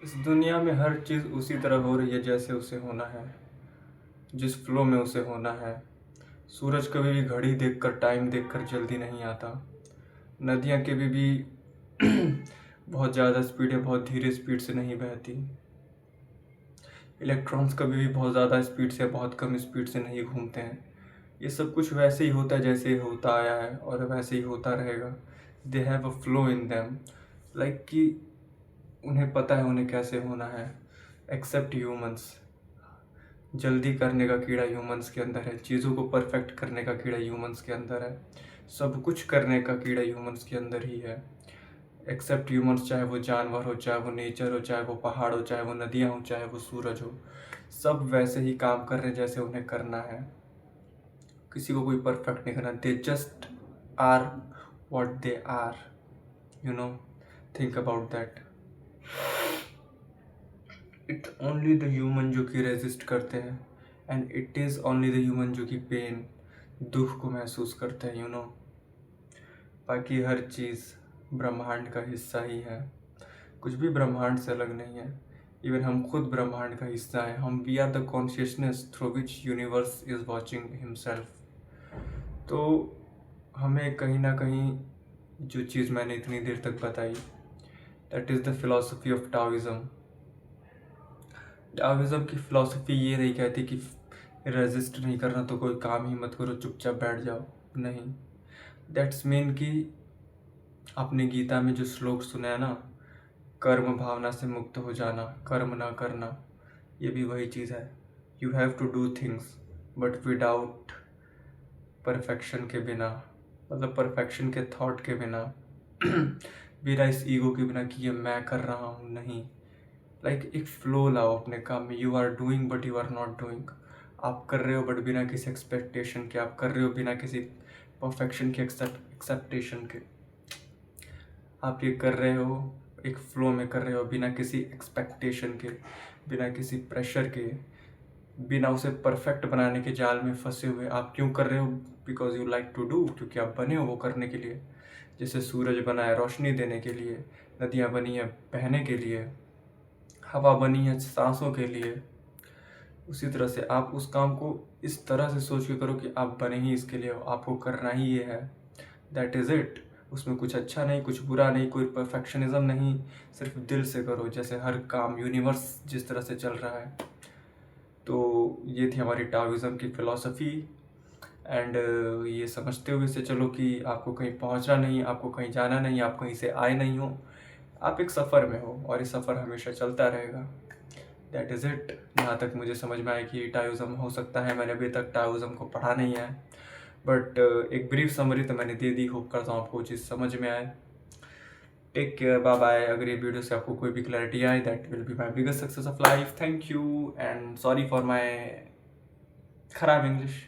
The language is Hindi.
इस दुनिया में हर चीज़ उसी तरह हो रही है जैसे उसे होना है, जिस फ्लो में उसे होना है। सूरज कभी भी घड़ी देखकर, टाइम देखकर जल्दी नहीं आता। नदियाँ कभी भी बहुत ज़्यादा स्पीड या बहुत धीरे स्पीड से नहीं बहती। इलेक्ट्रॉन्स कभी भी बहुत ज़्यादा स्पीड से या बहुत कम स्पीड से नहीं घूमते हैं। ये सब कुछ वैसे ही होता है जैसे होता आया है और वैसे ही होता रहेगा। They have a flow in them, like कि उन्हें पता है उन्हें कैसे होना है। एक्सेप्ट ह्यूमंस, जल्दी करने का कीड़ा ह्यूमंस के अंदर है, चीज़ों को परफेक्ट करने का कीड़ा ह्यूमंस के अंदर है, सब कुछ करने का कीड़ा ह्यूमंस के अंदर ही है। एक्सेप्ट ह्यूमंस, चाहे वो जानवर हो, चाहे वो नेचर हो, चाहे वो पहाड़ हो, चाहे वो नदियाँ हो, चाहे वो सूरज हो, सब वैसे ही काम कर रहे हैं जैसे उन्हें करना है। किसी को कोई परफेक्ट नहीं करना। They just are what they are, you know, think about that. It only the human जो कि रेजिस्ट करते हैं, and it is only the human जो कि पेन, दुख को महसूस करते हैं, यू नो। बाकी हर चीज़ ब्रह्मांड का हिस्सा ही है, कुछ भी ब्रह्मांड से अलग नहीं है। इवन हम खुद ब्रह्मांड का हिस्सा हैं। हम we are the consciousness through which universe is watching himself. तो हमें कहीं ना कहीं जो चीज़ मैंने इतनी देर तक बताई, that is the philosophy of Taoism. Taoism की फ़िलॉसफी ये नहीं कहती कि रेजिस्ट नहीं करना तो कोई काम ही मत करो, चुपचाप बैठ जाओ। नहीं, दैट्स मीन कि आपने गीता में जो श्लोक सुना है ना, कर्म भावना से मुक्त हो जाना, कर्म ना करना, ये भी वही चीज़ है। You have to do things but without perfection के बिना, मतलब परफेक्शन के थॉट के बिना, बिना इस ईगो के बिना कि ये मैं कर रहा हूँ, नहीं। लाइक एक फ्लो लाओ अपने काम में। You are doing but you are not doing. आप कर रहे हो बट बिना किसी एक्सपेक्टेशन के, आप कर रहे हो बिना किसी परफेक्शन के एक्सेप्टेशन के। आप ये कर रहे हो, एक फ्लो में कर रहे हो, बिना किसी एक्सपेक्टेशन के, बिना किसी प्रेशर के, बिना उसे परफेक्ट बनाने के जाल में फंसे हुए। आप क्यों कर रहे हो? Because you like to do, क्योंकि आप बने हो वो करने के लिए। जैसे सूरज बना है रोशनी देने के लिए, नदियाँ बनी है बहने के लिए, हवा बनी है सांसों के लिए। उसी तरह से आप उस काम को इस तरह से सोच के करो कि आप बने ही इसके लिए हो, आपको करना ही ये है। That is it. उसमें कुछ अच्छा नहीं, कुछ बुरा नहीं, कोई परफेक्शनिज्म नहीं, सिर्फ दिल से करो, जैसे हर काम यूनिवर्स जिस तरह से चल रहा है। तो ये थी हमारी टाओइज़म की फ़िलॉसफ़ी। एंड ये समझते हुए से चलो कि आपको कहीं पहुंचना नहीं, आपको कहीं जाना नहीं, आप कहीं से आए नहीं हो, आप एक सफ़र में हो और ये सफ़र हमेशा चलता रहेगा। That is it. जहाँ तक मुझे समझ में आया कि टाओइज़म हो सकता है, मैंने अभी तक टाओइज़म को पढ़ा नहीं है, बट एक ब्रीफ समरी तो मैंने दे दी। होप करता हूँ आपको चीज़ समझ में आए। Take care, bye bye. अगर ये वीडियो से आपको कोई भी क्लैरिटी आए, that will be my biggest success of life. Thank you and sorry for my खराब इंग्लिश।